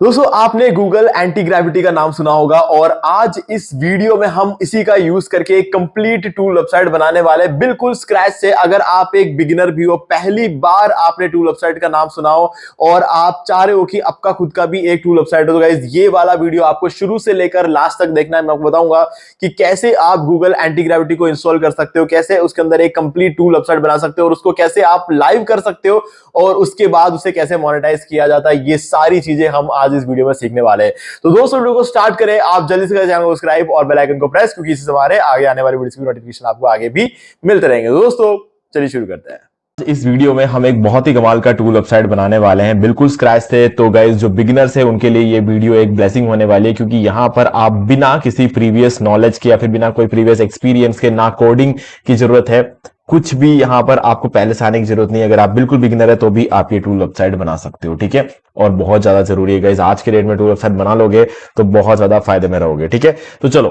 दोस्तों आपने Google anti gravity का नाम सुना होगा और आज इस वीडियो में हम इसी का यूज करके एक कंप्लीट टूल वेबसाइट बनाने वाले हैं बिल्कुल स्क्रैच से। अगर आप एक बिगिनर भी हो, पहली बार आपने टूल वेबसाइट का नाम सुना हो और आप चाह रहे हो कि आपका खुद का भी एक टूल वेबसाइट हो, तो गाइस ये वाला वीडियो आपको शुरू से लेकर लास्ट तक देखना है। मैं आपको बताऊंगा कि कैसे आप गूगल एंटी ग्रेविटी को इंस्टॉल कर सकते हो, कैसे उसके अंदर एक कंप्लीट टूल वेबसाइट बना सकते हो और उसको कैसे आप लाइव कर सकते हो और उसके बाद उसे कैसे मोनेटाइज किया जाता है। ये सारी चीजें हम आज इस वीडियो में सीखने वाले हैं। तो दोस्तों वीडियो को स्टार्ट करें, आप जल्दी से चैनल को सब्सक्राइब और बेल आइकन को प्रेस, क्योंकि इससे हमारे आगे आने वाली वीडियोस की नोटिफिकेशन आपको आगे भी मिलते रहेंगे। दोस्तों चलिए शुरू करते हैं। इस वीडियो में हम एक बहुत ही कमाल का टूल वेबसाइट बनाने वाले हैं बिल्कुल स्क्रैच से। तो गाइस जो बिगिनर्स है उनके लिए ये वीडियो एक ब्लेसिंग होने वाली है, क्योंकि यहां पर आप बिना किसी प्रीवियस नॉलेज के या फिर बिना कोई प्रीवियस एक्सपीरियंस के, ना कोडिंग की जरूरत है, कुछ भी यहां पर आपको पहले से आने की जरूरत नहीं है। अगर आप बिल्कुल बिगिनर है तो भी आप ये टूल वेबसाइट बना सकते हो, ठीक है। और बहुत ज्यादा जरूरी है गाइस, आज के डेट में टूल वेबसाइट बना लोगे तो बहुत ज्यादा फायदे में रहोगे, ठीक है। तो चलो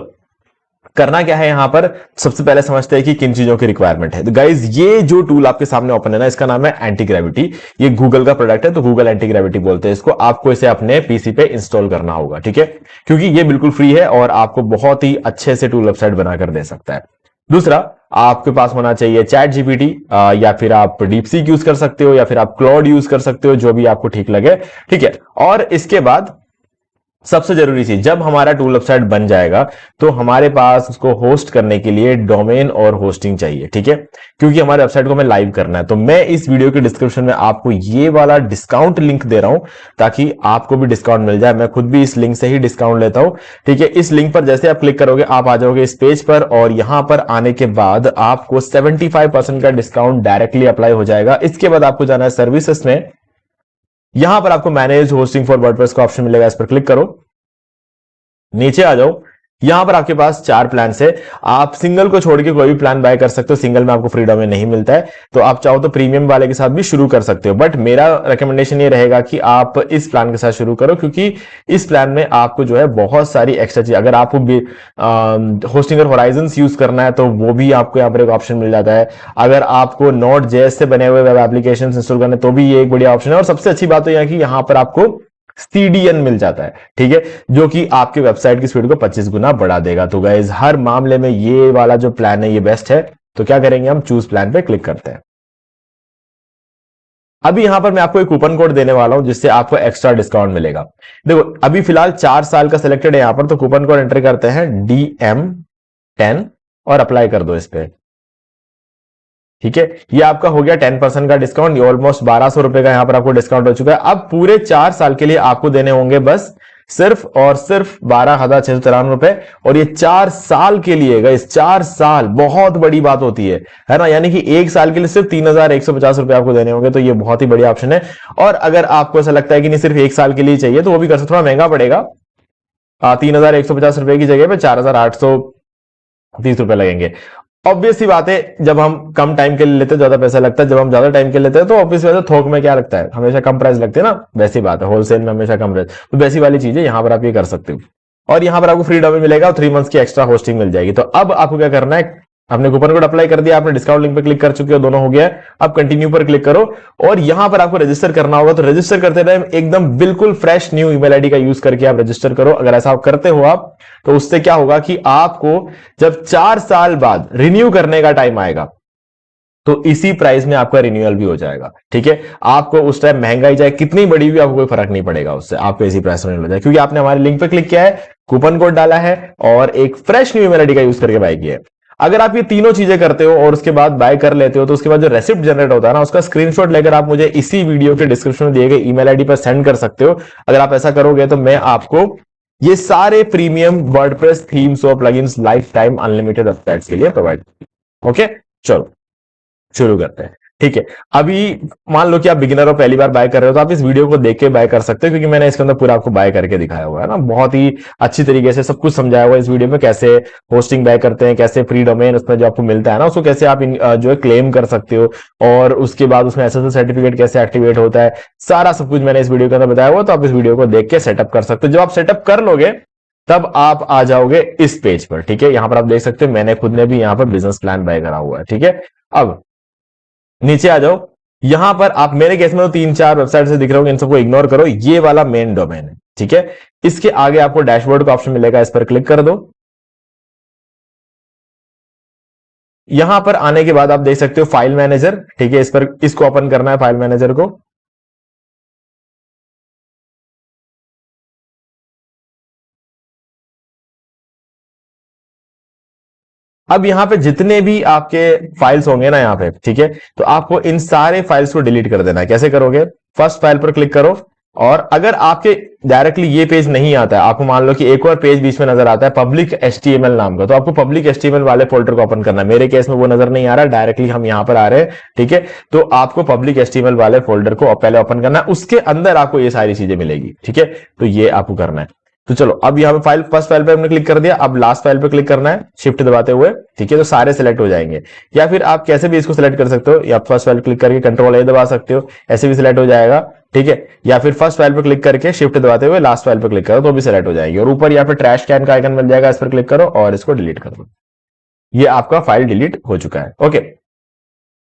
करना क्या है, यहां पर सबसे पहले समझते हैं कि किन चीजों की रिक्वायरमेंट है। तो गाइज ये जो टूल आपके सामने ओपन है ना, इसका नाम है एंटी ग्रेविटी। ये गूगल का प्रोडक्ट है, तो गूगल एंटी ग्रेविटी बोलते हैं इसको। आपको इसे अपने पीसी पे इंस्टॉल करना होगा, ठीक है, क्योंकि ये बिल्कुल फ्री है और आपको बहुत ही अच्छे से टूल वेबसाइट बनाकर दे सकता है। दूसरा, आपके पास होना चाहिए चैट जीपीटी, या फिर आप डीपसीक यूज कर सकते हो, या फिर आप क्लाउड यूज कर सकते हो, जो भी आपको ठीक लगे, ठीक है। और इसके बाद सबसे जरूरी चीज, जब हमारा टूल वेबसाइट बन जाएगा तो हमारे पास उसको होस्ट करने के लिए डोमेन और होस्टिंग चाहिए, ठीक है, क्योंकि हमारे वेबसाइट को हमें लाइव करना है। तो मैं इस वीडियो के डिस्क्रिप्शन में आपको ये वाला डिस्काउंट लिंक दे रहा हूं ताकि आपको भी डिस्काउंट मिल जाए। मैं खुद भी इस लिंक से ही डिस्काउंट लेता हूं, ठीक है। इस लिंक पर जैसे आप क्लिक करोगे आप आ जाओगे इस पेज पर, और यहां पर आने के बाद आपको 75% का डिस्काउंट डायरेक्टली अप्लाई हो जाएगा। इसके बाद आपको जाना है सर्विसेज में, यहां पर आपको मैनेज होस्टिंग फॉर वर्डप्रेस का ऑप्शन मिलेगा, इस पर क्लिक करो, नीचे आ जाओ। यहां पर आपके पास 4 प्लान है, आप सिंगल को छोड़ के कोई भी प्लान बाय कर सकते हो। सिंगल में आपको फ्री डोमेन नहीं मिलता है, तो आप चाहो तो प्रीमियम वाले के साथ भी शुरू कर सकते हो, बट मेरा रिकमेंडेशन ये रहेगा कि आप इस प्लान के साथ शुरू करो, क्योंकि इस प्लान में आपको जो है बहुत सारी एक्स्ट्रा चीज, अगर आपको होस्टिंग और होराइजंस यूज करना है तो वो भी आपको यहाँ पर एक ऑप्शन मिल जाता है। अगर आपको नोट जेएस से बने हुए वेब एप्लीकेशन इंस्टॉल करने तो भी ये एक बढ़िया ऑप्शन है। और सबसे अच्छी बात तो यह कि यहां पर आपको CDN मिल जाता है, ठीक है, जो कि आपके वेबसाइट की स्पीड को 25 गुना बढ़ा देगा। तो गाइज हर मामले में ये वाला जो प्लान है ये बेस्ट है। तो क्या करेंगे, हम चूज प्लान पे क्लिक करते हैं। अभी यहां पर मैं आपको एक कूपन कोड देने वाला हूं जिससे आपको एक्स्ट्रा डिस्काउंट मिलेगा। देखो अभी फिलहाल 4 साल का सिलेक्टेड है यहां पर, तो कूपन कोड एंटर करते हैं DM10 और अप्लाई कर दो इस पे, ठीक है। ये आपका हो गया 10% का डिस्काउंट। ये ऑलमोस्ट 1200 रुपए का यहां पर आपको डिस्काउंट हो चुका है। अब पूरे 4 साल के लिए आपको देने होंगे बस सिर्फ और सिर्फ 12,693 रुपए, और ये 4 साल के लिए गए, 4 साल बहुत बड़ी बात होती है ना। यानी कि 1 साल के लिए सिर्फ 3,150 रुपए आपको देने होंगे, तो ये बहुत ही बढ़िया ऑप्शन है। और अगर आपको ऐसा लगता है कि नहीं सिर्फ 1 साल के लिए चाहिए तो वो भी कर सकते, थोड़ा महंगा पड़ेगा, 3,150 रुपए की जगह पे 4,830 रुपए लगेंगे। ऑब्वियस सी बात है, जब हम कम टाइम के लिए लेते हैं ज्यादा पैसा लगता है, जब हम ज्यादा टाइम के लिए लेते हैं तो ऑब्वियस बात है थोक में क्या लगता है, हमेशा कम प्राइस लगते हैं ना, वैसी बात है, होलसेल में हमेशा कम प्राइस। तो वैसी वाली चीज है, यहां पर आप ये कर सकते हो। और यहां पर आपको फ्री डोमेन मिलेगा और 3 मंथ्स की एक्स्ट्रा होस्टिंग मिल जाएगी। तो अब आपको क्या करना है, आपने कूपन कोड अप्लाई कर दिया, आपने डिस्काउंट लिंक पे क्लिक कर चुके हो, दोनों हो गया है। अब कंटिन्यू पर क्लिक करो और यहां पर आपको रजिस्टर करना होगा। तो रजिस्टर करते टाइम एकदम बिल्कुल फ्रेश न्यू ईमेल आईडी का यूज करके आप रजिस्टर करो। अगर ऐसा आप करते हो आप, तो उससे क्या होगा कि आपको जब 4 साल बाद रिन्यू करने का टाइम आएगा तो इसी प्राइस में आपका रिन्यूअल भी हो जाएगा, ठीक है। आपको उस टाइम महंगाई चाहे कितनी बड़ी भी, आपको कोई फर्क नहीं पड़ेगा उससे, आपको इसी प्राइस में हो जाए, क्योंकि आपने हमारे लिंक पे क्लिक किया है, कूपन कोड डाला है और एक फ्रेश न्यू ईमेल आईडी का यूज करके बाय किया है। अगर आप ये तीनों चीजें करते हो और उसके बाद बाय कर लेते हो, तो उसके बाद जो रेसिप्ट जनरेट होता है ना, उसका स्क्रीनशॉट लेकर आप मुझे इसी वीडियो के डिस्क्रिप्शन में दिए गए ईमेल आईडी पर सेंड कर सकते हो। अगर आप ऐसा करोगे तो मैं आपको ये सारे प्रीमियम वर्डप्रेस थीम्स और plugins life time unlimited websites के लिए प्रोवाइड। ओके चलो शुरू करते हैं, ठीक है। अभी मान लो कि आप बिगिनर हो, पहली बार बाय कर रहे हो, तो आप इस वीडियो को देख के बाय कर सकते हो, क्योंकि मैंने इसके अंदर पूरा आपको बाय करके दिखाया हुआ है ना, बहुत ही अच्छी तरीके से सब कुछ समझाया हुआ है इस वीडियो में, कैसे होस्टिंग बाय करते हैं, कैसे फ्री डोमेन उसमें जो आपको मिलता है ना उसको कैसे आप जो है क्लेम कर सकते हो, और उसके बाद उसमें SSL सर्टिफिकेट कैसे एक्टिवेट होता है, सारा सब कुछ मैंने इस वीडियो के अंदर बताया हुआ। तो आप इस वीडियो को देख के सेटअप कर सकते हो। जब आप सेटअप कर लोगे तब आप आ जाओगे इस पेज पर, ठीक है। यहां पर आप देख सकते हो मैंने खुद ने भी यहां पर बिजनेस प्लान बाय करा हुआ है, ठीक है। अब नीचे आ जाओ, यहां पर आप मेरे केस में तो 3-4 वेबसाइट से दिख रहे होंगे, इन सबको इग्नोर करो, ये वाला मेन डोमेन है, ठीक है। इसके आगे आपको डैशबोर्ड का ऑप्शन मिलेगा, इस पर क्लिक कर दो। यहां पर आने के बाद आप देख सकते हो फाइल मैनेजर, ठीक है, इस पर इसको ओपन करना है फाइल मैनेजर को। अब यहां पे जितने भी आपके फाइल्स होंगे ना यहां पे, ठीक है, तो आपको इन सारे फाइल्स को डिलीट कर देना है। कैसे करोगे? फर्स्ट फाइल पर क्लिक करो, और अगर आपके डायरेक्टली ये पेज नहीं आता है, आपको मान लो कि एक और पेज बीच में नजर आता है पब्लिक एचटीएमएल नाम का, तो आपको पब्लिक एचटीएमएल वाले फोल्डर को ओपन करना है। मेरे केस में वो नजर नहीं आ रहा, डायरेक्टली हम यहां पर आ रहे हैं, ठीक है। तो आपको पब्लिक एचटीएमएल वाले फोल्डर को पहले ओपन करना है, उसके अंदर आपको ये सारी चीजें मिलेगी, ठीक है। तो ये आपको करना है। तो चलो, अब यहां पे फाइल, फर्स्ट फाइल पे हमने क्लिक कर दिया, अब लास्ट फाइल पे क्लिक करना है शिफ्ट दबाते हुए, ठीक है। तो सारे सिलेक्ट हो जाएंगे, या फिर आप कैसे भी इसको सिलेक्ट कर सकते हो, या फर्स्ट फाइल क्लिक करके कंट्रोल ए दबा सकते हो, ऐसे भी सिलेक्ट हो जाएगा, ठीक है। या फिर फर्स्ट फाइल पे क्लिक करके शिफ्ट दबाते हुए लास्ट फाइल पे क्लिक करो तो भी सिलेक्ट हो जाएगी। और ऊपर यहाँ पे ट्रैश कैन का आइकन मिल जाएगा, इस पर क्लिक करो और इसको डिलीट कर दो। ये आपका फाइल डिलीट हो चुका है, ओके।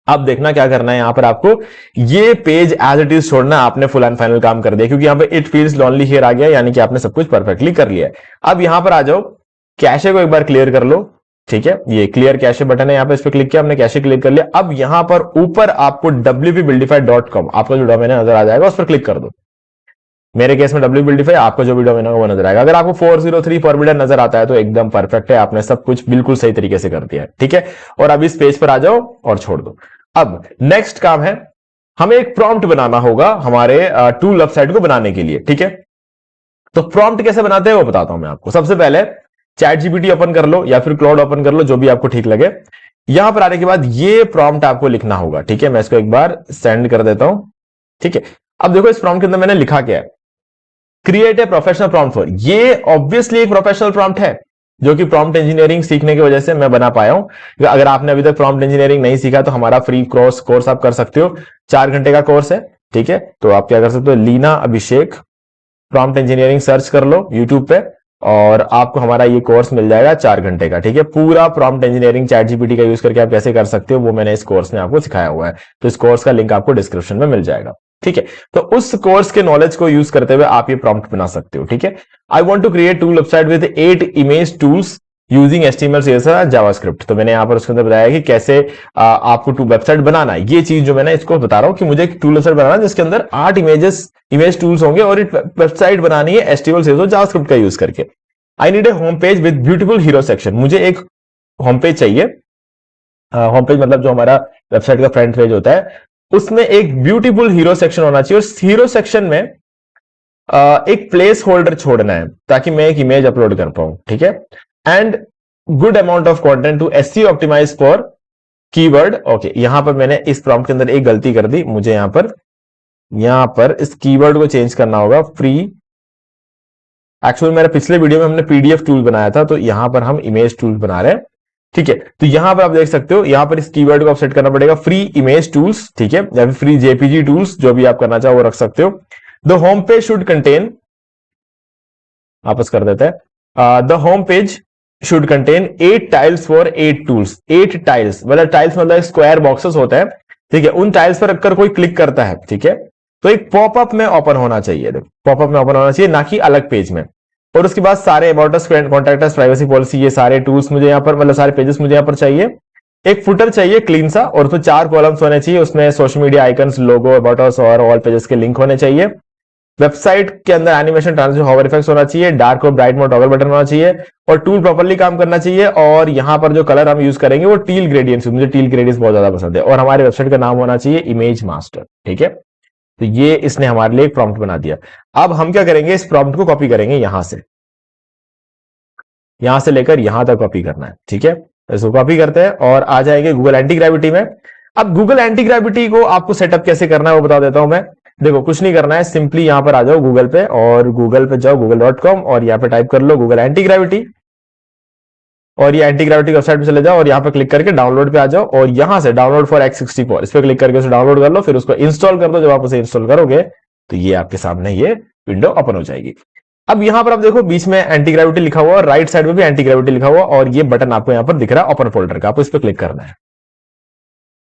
अब देखना क्या करना है, यहां पर आपको ये पेज एज इट इज छोड़ना, आपने फुल एंड फाइनल काम कर दिया, क्योंकि यहां पे इट फील्स लोनली हियर आ गया, यानी कि आपने सब कुछ परफेक्टली कर लिया है। अब यहां पर आ जाओ, कैशे को एक बार क्लियर कर लो, ठीक है। ये क्लियर कैशे बटन है, यहां पे इस पर क्लिक किया, हमने कैशे क्लियर कर लिया। अब यहां पर ऊपर आपको wp-buildify.com आपका जो डोमेन नजर आ जाएगा, उस पर क्लिक कर दो। मेरे केस में wp-buildify, आपका जो भी डोमेन होगा वो नजर आएगा। अगर आपको 403 फॉरबिडन नजर आता है तो एकदम परफेक्ट है, आपने सब कुछ बिल्कुल सही तरीके से कर दिया है, ठीक है। और अब इस पेज पर आ जाओ और छोड़ दो। अब नेक्स्ट काम है, हमें एक प्रॉम्प्ट बनाना होगा हमारे टूल वेबसाइट को बनाने के लिए, ठीक है। तो प्रॉम्प्ट कैसे बनाते हैं वो बताता हूं मैं आपको। सबसे पहले चैट जीपीटी ओपन कर लो या फिर क्लाउड ओपन कर लो, जो भी आपको ठीक लगे। यहां पर आने के बाद ये प्रॉम्प्ट आपको लिखना होगा, ठीक है। मैं इसको एक बार सेंड कर देता हूं, ठीक है। अब देखो इस प्रॉम्प्ट के अंदर मैंने लिखा क्या है, create a professional prompt for. ये ऑब्वियसली एक प्रोफेशनल प्रॉम्प्ट है, जो कि प्रॉम्प्ट इंजीनियरिंग सीखने की वजह से मैं बना पाया हूं। अगर आपने अभी तक प्रॉम्प्ट इंजीनियरिंग नहीं सीखा तो हमारा फ्री कोर्स आप कर सकते हो, 4 घंटे का कोर्स है, ठीक है। तो आप क्या कर सकते हो, लीना अभिषेक प्रॉम्प्ट इंजीनियरिंग सर्च कर लो यूट्यूब पे, और आपको हमारा ये कोर्स मिल जाएगा 4 घंटे का, ठीक है। पूरा प्रॉम्प्ट इंजीनियरिंग चैट जीपीटी का यूज करके आप कैसे कर सकते हो वो मैंने इस कोर्स में आपको सिखाया हुआ है। तो इस कोर्स का लिंक आपको डिस्क्रिप्शन में मिल जाएगा, ठीक है। तो उस कोर्स के नॉलेज को यूज करते हुए आप ये प्रॉम्प्ट बना सकते हो, ठीक है। I want to create tool website with 8 image tools using HTML CSS JavaScript. तो मैंने यहां पर उसके अंदर बताया कि कैसे आपको टू वेबसाइट बनाना है। ये चीज जो मैंने इसको बता रहा हूं कि मुझे एक टूल वेबसाइट बनाना है जिसके अंदर 8 इमेज टूल्स होंगे, और एक वेबसाइट बनानी है एचटीएमएल सीएसएस जावास्क्रिप्ट का यूज करके। I need a home page with beautiful hero section. मुझे एक होम पेज चाहिए, होम पेज मतलब जो हमारा वेबसाइट का फ्रंट पेज होता है, उसमें एक ब्यूटीफुल हीरो सेक्शन होना चाहिए। उस हीरो सेक्शन में एक प्लेस होल्डर छोड़ना है ताकि मैं एक इमेज अपलोड कर पाऊं, ठीक है। And good amount of content to SEO optimise for keyword. Okay, यहां पर मैंने इस प्रॉम्प्ट के अंदर एक गलती कर दी, मुझे यहां पर इस कीवर्ड को चेंज करना होगा, फ्री। एक्चुअली मेरे पिछले वीडियो में हमने पीडीएफ टूल बनाया था, तो यहां पर हम इमेज टूल बना रहे हैं, ठीक है। तो यहां पर आप देख सकते हो, यहां पर इस कीवर्ड को आप सेट करना पड़ेगा, फ्री इमेज टूल्स, ठीक है, या फिर फ्री जेपीजी टूल्स, जो भी आप करना चाहो वो रख सकते हो। The home page should contain, वापस कर देते हैं, the home page should contain 8 tiles for 8 tools. 8 tiles मतलब, टाइल्स मतलब स्क्वायर बॉक्सेस होते हैं, ठीक है। उन टाइल्स पर रखकर कोई क्लिक करता है, ठीक है, तो एक पॉपअप में ओपन होना चाहिए, पॉपअप में ओपन होना चाहिए, ना कि अलग पेज में। और उसके बाद सारे about us, contact us, privacy policy, ये सारे टूल्स मुझे यहाँ पर, मतलब सारे पेजेस मुझे यहाँ पर चाहिए। एक फुटर चाहिए क्लीन सा, और उसमें 4 कॉलम्स होने चाहिए, उसमें social media icons, logo, about us और ऑल पेजेस के लिंक होने चाहिए। वेबसाइट के अंदर एनिमेशन, ट्रांजिशन, हॉवर इफेक्ट्स होना चाहिए, डार्क और ब्राइट मोड टॉगल बटन होना चाहिए, और टूल प्रॉपर्ली काम करना चाहिए। और यहां पर जो कलर हम यूज करेंगे वो टील ग्रेडियंट्स, मुझे टील ग्रेडियंट्स बहुत ज्यादा पसंद है। और हमारे वेबसाइट का नाम होना चाहिए इमेज मास्टर, ठीक है। तो ये इसने हमारे लिए एक प्रॉम्प्ट बना दिया। अब हम क्या करेंगे, इस प्रॉम्प्ट को कॉपी करेंगे, यहां से लेकर यहां तक कॉपी करना है, ठीक है। इसको कॉपी करते हैं और आ जाएंगे गूगल एंटी ग्रेविटी में। अब गूगल एंटी ग्रेविटी को आपको सेटअप कैसे करना है वो बता देता हूं मैं। देखो, कुछ नहीं करना है, सिंपली यहां पर आ जाओ गूगल पे, और गूगल पे जाओ google.com, और यहां पे टाइप कर लो गूगल एंटी ग्रेविटी, और ये एंटी ग्रेविटी वेबसाइट पे चले जाओ, और यहां पे क्लिक करके डाउनलोड पे आ जाओ, और यहां से डाउनलोड फॉर x64 इस पे क्लिक करके उसे डाउनलोड कर लो, फिर उसको इंस्टॉल कर दो। जब आप उसे इंस्टॉल करोगे तो ये आपके सामने ये विंडो ओपन हो जाएगी। अब यहां पर आप देखो, बीच में एंटी ग्रेविटी लिखा हुआ, और राइट साइड में भी एंटी ग्रेविटी लिखा हुआ, और ये बटन आपको यहां पर दिख रहा है ओपन फोल्डर का, आपको इस पर क्लिक करना है।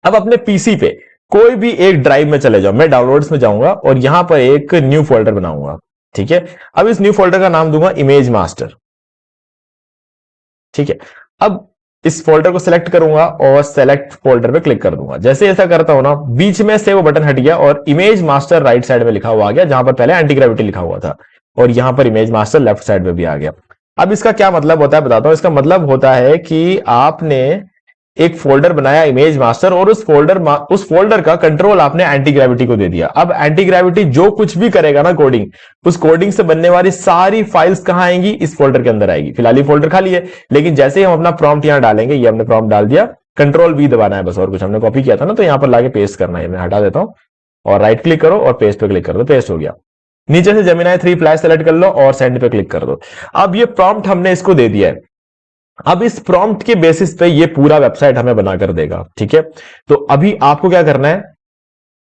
अब अपने पीसी पे कोई भी एक ड्राइव में चले जाओ, मैं डाउनलोड्स में जाऊंगा और यहां पर एक न्यू फोल्डर बनाऊंगा, ठीक है। अब इस न्यू फोल्डर का नाम दूंगा इमेज मास्टर, ठीक है। अब इस फोल्डर को सिलेक्ट करूंगा और सेलेक्ट फोल्डर पे क्लिक कर दूंगा। जैसे ऐसा करता हूं ना, बीच में से वो बटन हट गया और इमेज मास्टर राइट साइड में लिखा हुआ आ गया, जहां पर पहले एंटी ग्रेविटी लिखा हुआ था, और यहां पर इमेज मास्टर लेफ्ट साइड में भी आ गया। अब इसका क्या मतलब होता है बताता हूं। इसका मतलब होता है कि आपने एक फोल्डर बनाया इमेज मास्टर, और उस फोल्डर का कंट्रोल आपने एंटी ग्रेविटी को दे दिया। अब एंटी ग्रेविटी जो कुछ भी करेगा ना कोडिंग, उस कोडिंग से बनने वाली सारी फाइल्स कहां आएंगी, इस फोल्डर के अंदर आएगी। फिलहाल ये फोल्डर खाली है, लेकिन जैसे ही हम अपना प्रॉम्प्ट यहां डालेंगे, ये हमने प्रॉम्प्ट डाल दिया, कंट्रोल वी दबाना है बस, और कुछ हमने कॉपी किया था ना, तो यहां पर लाके पेस्ट करना है। मैं हटा देता हूं और राइट क्लिक करो और पेस्ट पे क्लिक कर दो, पेस्ट हो गया। नीचे से जेमिनी 3 फ्लैश सेलेक्ट कर लो और सेंड पे क्लिक कर दो। अब ये प्रॉम्प्ट हमने इसको दे दिया है। अब इस प्रॉम्प्ट के बेसिस पे ये पूरा वेबसाइट हमें बनाकर देगा, ठीक है। तो अभी आपको क्या करना है,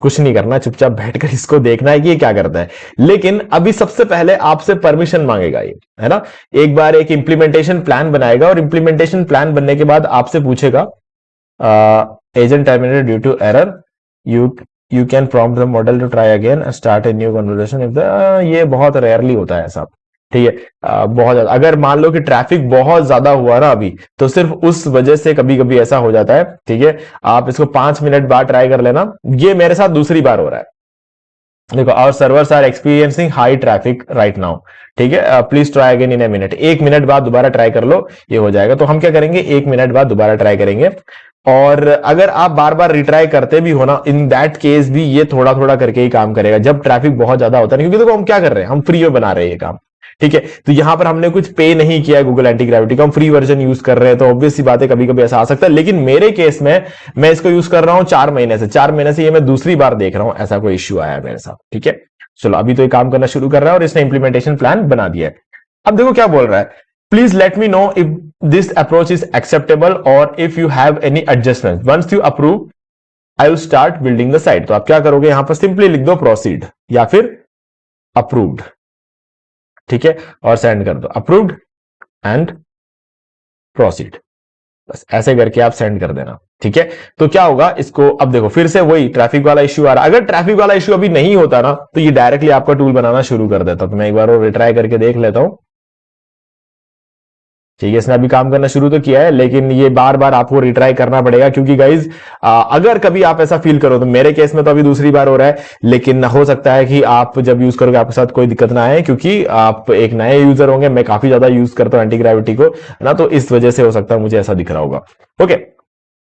कुछ नहीं करना, चुपचाप बैठकर इसको देखना है कि ये क्या करता है। लेकिन अभी सबसे पहले आपसे परमिशन मांगेगा ये, है ना। एक बार एक इंप्लीमेंटेशन प्लान बनाएगा, और इंप्लीमेंटेशन प्लान बनने के बाद आपसे पूछेगा agent terminated due to error, you can prompt the model to try again start a new conversation if the, ये बहुत रेयरली होता है ऐसा, ठीक है। बहुत ज्यादा अगर मान लो कि ट्रैफिक बहुत ज्यादा हुआ ना अभी, तो सिर्फ उस वजह से कभी कभी ऐसा हो जाता है, ठीक है। आप इसको 5 मिनट बाद ट्राई कर लेना, ये मेरे साथ दूसरी बार हो रहा है। देखो, our servers are experiencing high traffic right now, ठीक है, please try again in a minute. 1 minute बाद दोबारा ट्राई कर लो, ये हो जाएगा। तो हम क्या करेंगे, 1 मिनट बाद दोबारा ट्राई करेंगे। और अगर आप बार बार रिट्राई करते भी हो ना, इन दैट केस भी ये थोड़ा थोड़ा करके ही काम करेगा, जब ट्रैफिक बहुत ज्यादा होता है। क्योंकि देखो हम क्या कर रहे हैं, हम फ्री में बना रहे हैं ये काम, ठीक है। तो यहां पर हमने कुछ पे नहीं किया है गूगल एंटी ग्रेविटी का, हम फ्री वर्जन यूज कर रहे हैं, तो ऑब्वियस सी बात है कभी कभी ऐसा आ सकता है। लेकिन मेरे केस में मैं इसको यूज कर रहा हूं 4 महीने से, 4 महीने से ये मैं दूसरी बार देख रहा हूं ऐसा कोई इश्यू आया है मेरे साथ, ठीक है। चलो, अभी तो ये काम करना शुरू कर रहा है और इसने इंप्लीमेंटेशन प्लान बना दिया है। अब देखो क्या बोल रहा है, please let me know if this approach is acceptable और if you have any adjustment, once you approve I will start building the site. तो आप क्या करोगे, यहां पर सिंपली लिख दो प्रोसीड या फिर अप्रूव्ड, ठीक है, और सेंड कर दो अप्रूव्ड एंड प्रोसीड, बस ऐसे करके आप सेंड कर देना, ठीक है। तो क्या होगा, इसको अब देखो फिर से वही ट्रैफिक वाला इश्यू आ रहा है। अगर ट्रैफिक वाला इश्यू अभी नहीं होता ना, तो ये डायरेक्टली आपका टूल बनाना शुरू कर देता। तो मैं एक बार और रिट्राई करके देख लेता हूं, ठीक है। इसने अभी काम करना शुरू तो किया है, लेकिन ये बार बार आपको रिट्राई करना पड़ेगा, क्योंकि गाइज अगर कभी आप ऐसा फील करो, तो मेरे केस में तो अभी दूसरी बार हो रहा है, लेकिन हो सकता है कि आप जब यूज करोगे आपके साथ कोई दिक्कत ना आए, क्योंकि आप एक नए यूजर होंगे। मैं काफी ज्यादा यूज करता हूं एंटी ग्रेविटी को ना, तो इस वजह से हो सकता है मुझे ऐसा दिख रहा होगा। ओके,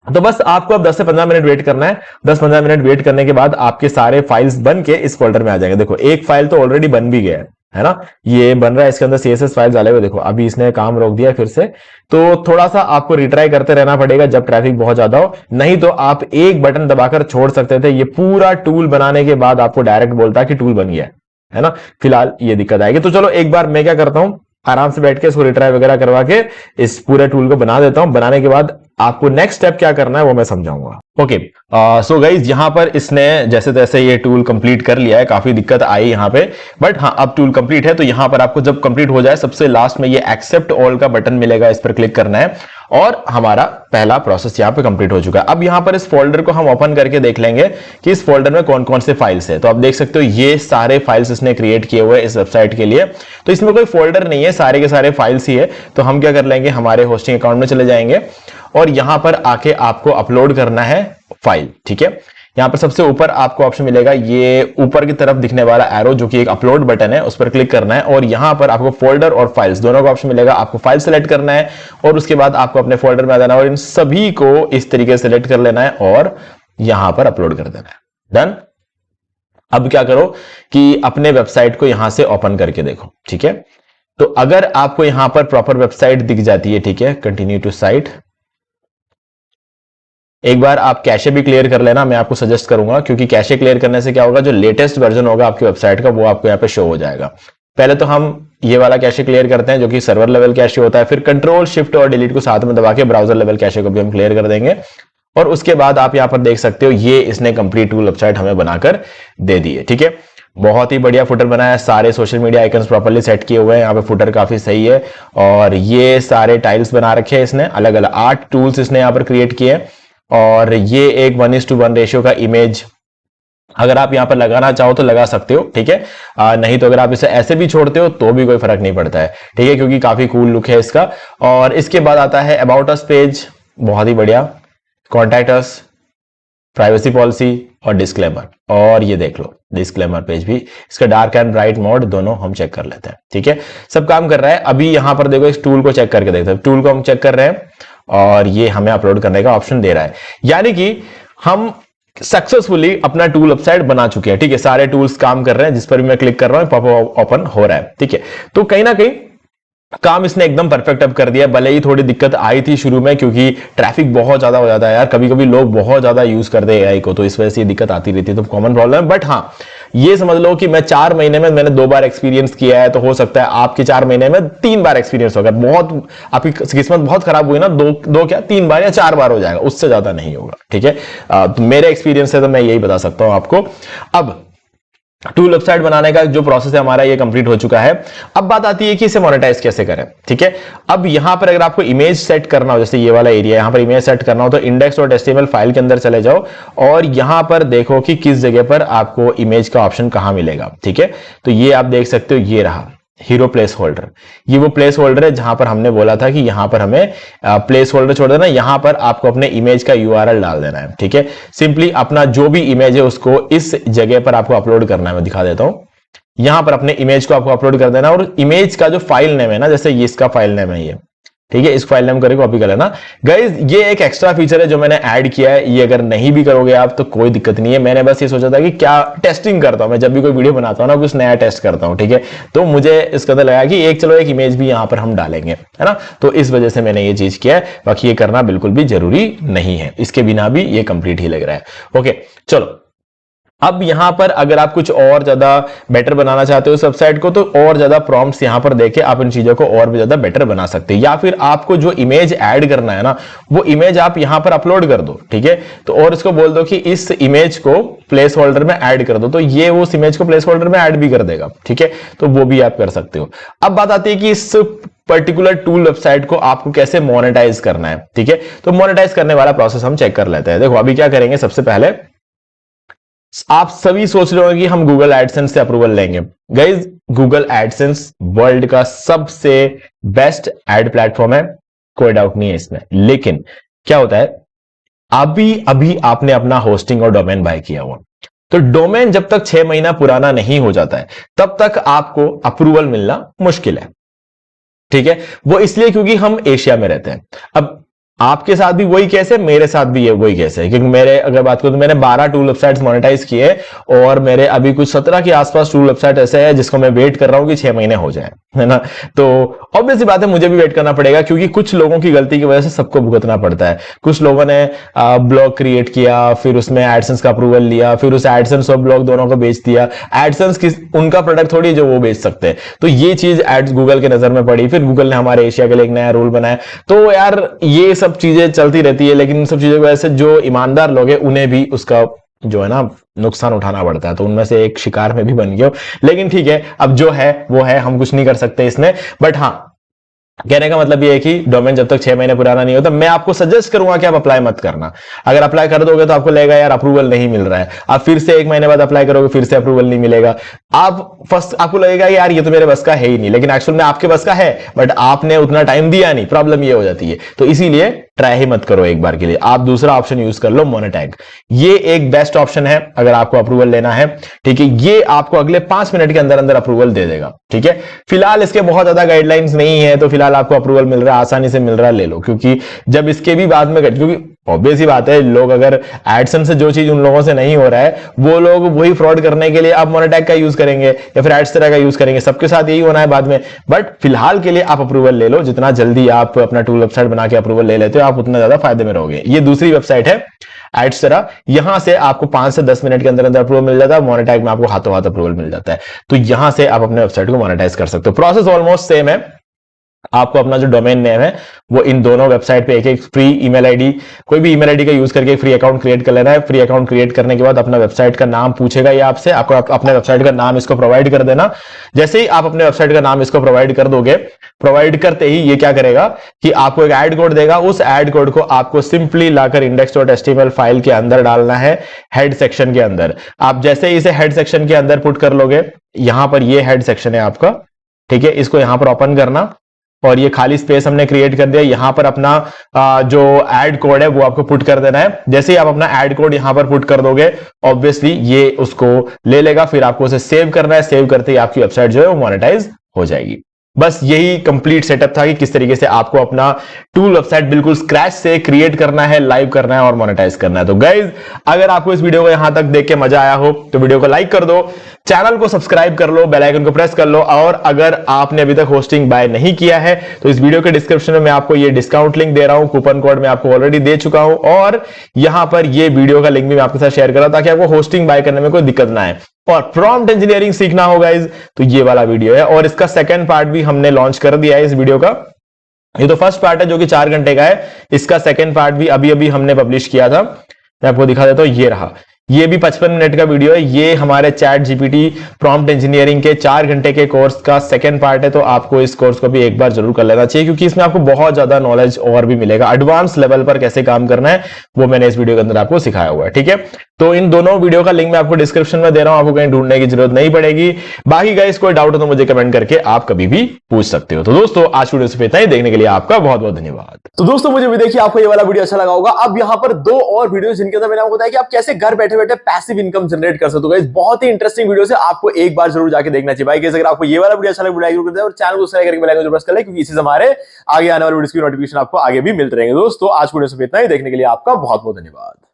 तो बस आपको अब 10 से 15 मिनट वेट करना है। 10-15 मिनट वेट करने के बाद आपके सारे फाइल्स बन के इस फोल्डर में आ जाएंगे। देखो, एक फाइल तो ऑलरेडी बन भी गया है ना, ये बन रहा है, इसके अंदर CSS फाइल्स डाले हुए। देखो, अभी इसने काम रोक दिया फिर से, तो थोड़ा सा आपको रिट्राई करते रहना पड़ेगा जब ट्रैफिक बहुत ज्यादा हो। नहीं तो आप एक बटन दबाकर छोड़ सकते थे, ये पूरा टूल बनाने के बाद आपको डायरेक्ट बोलता है कि टूल बन गया है ना। फिलहाल ये दिक्कत आएगी। तो चलो एक बार मैं क्या करता हूं, आराम से बैठ के इसको रिट्राई वगैरह करवा के इस पूरे टूल को बना देता हूं। बनाने के बाद आपको नेक्स्ट स्टेप क्या करना है वो मैं समझाऊंगा। ओके, सो गाइज, यहां पर इसने जैसे तैसे ये टूल कंप्लीट कर लिया है। काफी दिक्कत आई यहां पे, बट हाँ, अब टूल कंप्लीट है। तो यहां पर आपको जब कंप्लीट हो जाए, सबसे लास्ट में ये एक्सेप्ट ऑल का बटन मिलेगा, इस पर क्लिक करना है और हमारा पहला प्रोसेस यहां पे कंप्लीट हो चुका है। अब यहां पर इस फोल्डर को हम ओपन करके देख लेंगे कि इस फोल्डर में कौन कौन से फाइल्स है। तो आप देख सकते हो ये सारे फाइल्स इसने क्रिएट किए हुए इस वेबसाइट के लिए। तो इसमें कोई फोल्डर नहीं है, सारे के सारे फाइल्स ही है। तो हम क्या कर लेंगे, हमारे होस्टिंग अकाउंट में चले जाएंगे और यहां पर आके आपको अपलोड करना है फाइल, ठीक है। यहां पर सबसे ऊपर आपको ऑप्शन मिलेगा, ये ऊपर की तरफ दिखने वाला एरो जो कि एक अपलोड बटन है, उस पर क्लिक करना है और यहां पर आपको फोल्डर और फाइल्स दोनों का ऑप्शन मिलेगा। आपको फाइल सेलेक्ट करना है और उसके बाद आपको अपने फोल्डर में आ जाना है और इन सभी को इस तरीके से सेलेक्ट कर लेना है और यहां पर अपलोड कर देना है। डन। अब क्या करो कि अपने वेबसाइट को यहां से ओपन करके देखो, ठीक है। तो अगर आपको यहां पर प्रॉपर वेबसाइट दिख जाती है, ठीक है, कंटिन्यू टू साइट, एक बार आप कैशे भी क्लियर कर लेना, मैं आपको सजेस्ट करूंगा, क्योंकि कैशे क्लियर करने से क्या होगा, जो लेटेस्ट वर्जन होगा आपकी वेबसाइट का वो आपको यहाँ पे शो हो जाएगा। पहले तो हम ये वाला कैशे क्लियर करते हैं जो कि सर्वर लेवल कैशे होता है, फिर कंट्रोल शिफ्ट और डिलीट को साथ में दबा के ब्राउजर लेवल कैशे को भी हम क्लियर कर देंगे। और उसके बाद आप यहाँ पर देख सकते हो ये इसने कंप्लीट टूल वेबसाइट हमें बनाकर दे दी है, ठीक है। बहुत ही बढ़िया फुटर बनाया है, सारे social media icons properly set किए हुए हैं, यहाँ पे फुटर काफी सही है और ये सारे टाइल्स बना रखे हैं इसने, अलग अलग 8 टूल्स इसने यहाँ पर क्रिएट किए हैं और ये एक 1:1 रेशियो का इमेज अगर आप यहां पर लगाना चाहो तो लगा सकते हो, ठीक है। नहीं तो अगर आप इसे ऐसे भी छोड़ते हो तो भी कोई फर्क नहीं पड़ता है, ठीक है, क्योंकि काफी कूल लुक है इसका। और इसके बाद आता है अबाउट अस पेज, बहुत ही बढ़िया, कॉन्टैक्ट अस, प्राइवेसी पॉलिसी और डिस्क्लेमर। और ये देख लो डिस्क्लेमर पेज भी, इसका डार्क एंड ब्राइट मोड दोनों हम चेक कर लेते हैं, ठीक है। सब काम कर रहा है। अभी यहां पर देखो इस टूल को चेक करके देखते हैं, टूल को हम चेक कर रहे हैं और ये हमें अपलोड करने का ऑप्शन दे रहा है, यानी कि हम सक्सेसफुली अपना टूल वेबसाइट बना चुके हैं, ठीक है। सारे टूल्स काम कर रहे हैं, जिस पर भी मैं क्लिक कर रहा हूं पॉपअप ओपन हो रहा है, ठीक है। तो कहीं ना कहीं काम इसने एकदम परफेक्ट अब कर दिया। भले ही थोड़ी दिक्कत आई थी शुरू में, क्योंकि ट्रैफिक बहुत ज्यादा हो जाता है यार, कभी कभी लोग बहुत ज्यादा यूज करते हैं एआई को, तो इस वजह से ये दिक्कत आती रहती है, तो कॉमन प्रॉब्लम है। बट हाँ, ये समझ लो कि मैं 4 महीने में मैंने 2 बार एक्सपीरियंस किया है, तो हो सकता है आपके 4 महीने में 3 बार एक्सपीरियंस होगा। बहुत आपकी किस्मत बहुत खराब हुई ना, दो क्या 3 बार या 4 बार हो जाएगा, उससे ज्यादा नहीं होगा, ठीक है। तो मेरे एक्सपीरियंस से तो मैं यही बता सकता हूं आपको। अब टूल वेबसाइट बनाने का जो प्रोसेस है हमारा ये कंप्लीट हो चुका है। अब बात आती है कि इसे मोनेटाइज कैसे करें, ठीक है। अब यहां पर अगर आपको इमेज सेट करना हो, जैसे ये वाला एरिया, यहां पर इमेज सेट करना हो तो index.html फाइल के अंदर चले जाओ और यहां पर देखो कि किस जगह पर आपको इमेज का ऑप्शन कहां मिलेगा, ठीक है। तो ये आप देख सकते हो, ये रहा हीरो प्लेस होल्डर। ये वो प्लेस होल्डर है जहां पर हमने बोला था कि यहां पर हमें प्लेस होल्डर छोड़ देना, यहां पर आपको अपने इमेज का यूआरएल डाल देना है, ठीक है। सिंपली अपना जो भी इमेज है उसको इस जगह पर आपको अपलोड करना है। मैं दिखा देता हूं, यहां पर अपने इमेज को आपको अपलोड कर देना और इमेज का जो फाइल नेम है ना, जैसे ये इसका फाइल नेम है ये, ठीक है, इस फाइल नेम करके कॉपी कर लेना। गाइस ये एक एक्स्ट्रा फीचर है जो मैंने ऐड किया है, ये अगर नहीं भी करोगे आप तो कोई दिक्कत नहीं है। मैंने बस ये सोचा था कि क्या टेस्टिंग करता हूं मैं, जब भी कोई वीडियो बनाता हूं ना कुछ नया टेस्ट करता हूं, ठीक है। तो मुझे इसके अंदर लगा कि चलो एक इमेज भी यहां पर हम डालेंगे, है ना, तो इस वजह से मैंने ये चीज किया है। बाकी ये करना बिल्कुल भी जरूरी नहीं है, इसके बिना भी ये कंप्लीट ही लग रहा है। ओके चलो, अब यहां पर अगर आप कुछ और ज्यादा बेटर बनाना चाहते हो इस वेबसाइट को, तो और ज्यादा प्रॉम्प्ट्स यहां पर देके आप इन चीजों को और भी ज्यादा बेटर बना सकते हैं। या फिर आपको जो इमेज ऐड करना है ना, वो इमेज आप यहां पर अपलोड कर दो, ठीक है। तो और इसको बोल दो कि इस इमेज को प्लेस होल्डर में ऐड कर दो, तो ये वो उस इमेज को प्लेस होल्डर में ऐड भी कर देगा, ठीक है। तो वो भी आप कर सकते हो। अब बात आती है कि इस पर्टिकुलर टूल वेबसाइट को आपको कैसे मोनेटाइज करना है, ठीक है। तो मोनेटाइज करने वाला प्रोसेस हम चेक कर लेते हैं। देखो अभी क्या करेंगे, सबसे पहले आप सभी सोच रहे हो कि हम गूगल एडसेंस से अप्रूवल लेंगे। गाइज गूगल एडसेंस वर्ल्ड का सबसे बेस्ट एड प्लेटफॉर्म है, कोई डाउट नहीं है इसमें। लेकिन क्या होता है, अभी अभी आपने अपना होस्टिंग और डोमेन बाय किया हुआ, तो डोमेन जब तक 6 महीना पुराना नहीं हो जाता है तब तक आपको अप्रूवल मिलना मुश्किल है, ठीक है। वो इसलिए क्योंकि हम एशिया में रहते हैं। अब आपके साथ भी वही केस है, मेरे साथ भी ये वही केस है, क्योंकि मेरे अगर बात करूं तो मैंने 12 टूल वेबसाइट्स मोनेटाइज किए और मेरे अभी कुछ 17 के आसपास टूल वेबसाइट ऐसे है जिसको मैं वेट कर रहा हूं कि 6 महीने हो जाए, है ना। तो ऑब्वियसली बात है मुझे भी वेट करना पड़ेगा, क्योंकि कुछ लोगों की गलती की वजह से सबको भुगतना पड़ता है। कुछ लोगों ने ब्लॉग क्रिएट किया, फिर उसमें एडसेंस का अप्रूवल लिया, फिर उस एडसेंस और ब्लॉग दोनों को बेच दिया। एडसेंस उनका प्रोडक्ट थोड़ी जो वो बेच सकते हैं, तो ये चीज एड्स गूगल के नजर में पड़ी। फिर गूगल ने हमारे एशिया के लिए एक नया रूल बनाया। तो यार ये सब चीजें चलती रहती है, लेकिन इन सब चीजों की वजह से जो ईमानदार लोग हैं उन्हें भी उसका जो है ना नुकसान उठाना पड़ता है। तो उनमें से एक शिकार में भी बन गया। लेकिन ठीक है, अब जो है वो है, हम कुछ नहीं कर सकते इसमें। बट हाँ, कहने का मतलब ये है कि डोमेन जब तक 6 महीने पुराना नहीं होता, मैं आपको सजेस्ट करूंगा कि आप अप्लाई मत करना। अगर अप्लाई कर दोगे तो आपको लगेगा यार अप्रूवल नहीं मिल रहा है, आप फिर से 1 महीने बाद अप्लाई करोगे, फिर से अप्रूवल नहीं मिलेगा। आपको लगेगा यार ये तो मेरे बस का है ही नहीं, लेकिन एक्चुअल में आपके बस का है, बट आपने उतना टाइम दिया नहीं। प्रॉब्लम ये हो जाती है। तो इसीलिए ट्राई ही मत करो एक बार के लिए, आप दूसरा ऑप्शन यूज कर लो, मोनेटैग। ये एक बेस्ट ऑप्शन है अगर आपको अप्रूवल लेना है, ठीक है। ये आपको अगले 5 मिनट के अंदर अंदर अप्रूवल दे देगा, ठीक है। फिलहाल इसके बहुत ज्यादा गाइडलाइंस नहीं है, तो फिलहाल आपको अप्रूवल मिल रहा है, आसानी से मिल रहा है, ले लो। क्योंकि जब इसके भी बाद में, क्योंकि ऑब्वियस ही बात है, लोग अगर एडसेंस से जो चीज उन लोगों से नहीं हो रहा है, वो लोग वही फ्रॉड करने के लिए अब मोनेटैग का यूज करेंगे या फिर एड्स तरह का यूज करेंगे। सबके साथ यही होना है बाद में। बट फिलहाल के लिए आप अप्रूवल ले लो। जितना जल्दी आप अपना टूल वेबसाइट बना के अप्रूवल ले लेते हो, आप उतना ज्यादा फायदे में रहोगे। ये दूसरी वेबसाइट है एड्स तरह, यहां से आपको 5 से 10 मिनट के अंदर अंदर अप्रूवल मिल जाता है। मोनेटैग में आपको हाथों हाथ अप्रूवल मिल जाता है। तो यहां से आप अपने वेबसाइट को मोनेटाइज कर सकते हो। प्रोसेस ऑलमोस्ट सेम है। आपको अपना जो डोमेन नेम है वो इन दोनों वेबसाइट पे एक एक फ्री ईमेल आईडी, कोई भी ईमेल आईडी का यूज करके फ्री अकाउंट क्रिएट कर लेना है। फ्री अकाउंट क्रिएट करने के बाद अपना वेबसाइट का नाम पूछेगा ये आपसे, आपको अपने वेबसाइट का नाम इसको प्रोवाइड कर देना। जैसे ही आप अपने वेबसाइट का नाम इसको प्रोवाइड कर दोगे, प्रोवाइड करते ही ये क्या करेगा कि आपको एक ऐड कोड देगा। उस ऐड कोड को आपको सिंपली लाकर index.html फाइल के अंदर डालना है, हेड सेक्शन के अंदर। आप जैसे ही इसे हेड सेक्शन के अंदर पुट कर लोगे, यहां पर ये हेड सेक्शन है आपका, ठीक है, इसको यहां पर ओपन करना और ये खाली स्पेस हमने क्रिएट कर दिया। यहां पर अपना जो ऐड कोड है वो आपको पुट कर देना है। जैसे ही आप अपना ऐड कोड यहां पर पुट कर दोगे, ऑब्वियसली ये उसको ले लेगा, फिर आपको उसे सेव करना है। सेव करते ही आपकी वेबसाइट जो है वो मोनेटाइज हो जाएगी। बस यही कंप्लीट सेटअप था कि किस तरीके से आपको अपना टूल वेबसाइट बिल्कुल स्क्रैच से क्रिएट करना है, लाइव करना है और मोनेटाइज करना है। तो गाइज, अगर आपको इस वीडियो को यहां तक देख के मजा आया हो तो वीडियो को लाइक कर दो, चैनल को सब्सक्राइब कर लो, बेल आइकन को प्रेस कर लो। और अगर आपने अभी तक होस्टिंग बाय नहीं किया है तो इस वीडियो के डिस्क्रिप्शन में मैं आपको ये डिस्काउंट लिंक दे रहा हूं, कूपन कोड मैं आपको ऑलरेडी दे चुका हूं और यहां पर ये वीडियो का लिंक भी मैं आपके साथ शेयर कर रहा हूं ताकि आपको होस्टिंग बाय करने में कोई दिक्कत ना आए। और प्रॉम्प्ट इंजीनियरिंग सीखना हो गाइज तो ये वाला वीडियो है और इसका सेकंड पार्ट भी हमने लॉन्च कर दिया है इस वीडियो का। ये तो फर्स्ट पार्ट है जो कि 4 घंटे का है, इसका सेकंड पार्ट भी अभी अभी हमने पब्लिश किया था। मैं आपको दिखा देता हूं, ये रहा, ये भी 55 मिनट का वीडियो है। ये हमारे चैट जीपीटी प्रॉम्प्ट इंजीनियरिंग के 4 घंटे के कोर्स का सेकंड पार्ट है। तो आपको इस कोर्स को भी एक बार जरूर कर लेना चाहिए क्योंकि इसमें आपको बहुत ज्यादा नॉलेज और भी मिलेगा। एडवांस लेवल पर कैसे काम करना है वो मैंने इस वीडियो के अंदर आपको सिखाया हुआ है, ठीक है। तो इन दोनों वीडियो का लिंक मैं आपको डिस्क्रिप्शन में दे रहा हूं, आपको कहीं ढूंढने की जरूरत नहीं पड़ेगी। बाकी गाइस कोई डाउट हो तो मुझे कमेंट करके आप कभी भी पूछ सकते हो। तो दोस्तों आज वीडियो से इतना ही, देखने के लिए आपका बहुत बहुत धन्यवाद। तो दोस्तों मुझे भी देखिए आपको ये वाला वीडियो अच्छा लगा होगा। अब यहाँ पर 2 और वीडियो जिनके अंदर मैंने आपको बताया कि आप कैसे घर बैठे बैठे पैसिव इनकम जनरेट कर सकते हो। गाइस बहुत ही इंटरेस्टिंग वीडियो है, आपको एक बार जरूर जाके देखना चाहिए। भाई अगर आपको ये वाला वीडियो अच्छा लगा वीडियो लाइक कर और चैनल को सब्सक्राइब करके बेल आइकन प्रेस कर ले क्योंकि इसी से हमारे आगे आने वाले वीडियोस की नोटिफिकेशन आपको आगे भी मिलते रहेंगे। दोस्तों आज वीडियो से इतना ही, देखने के लिए आपका बहुत बहुत धन्यवाद।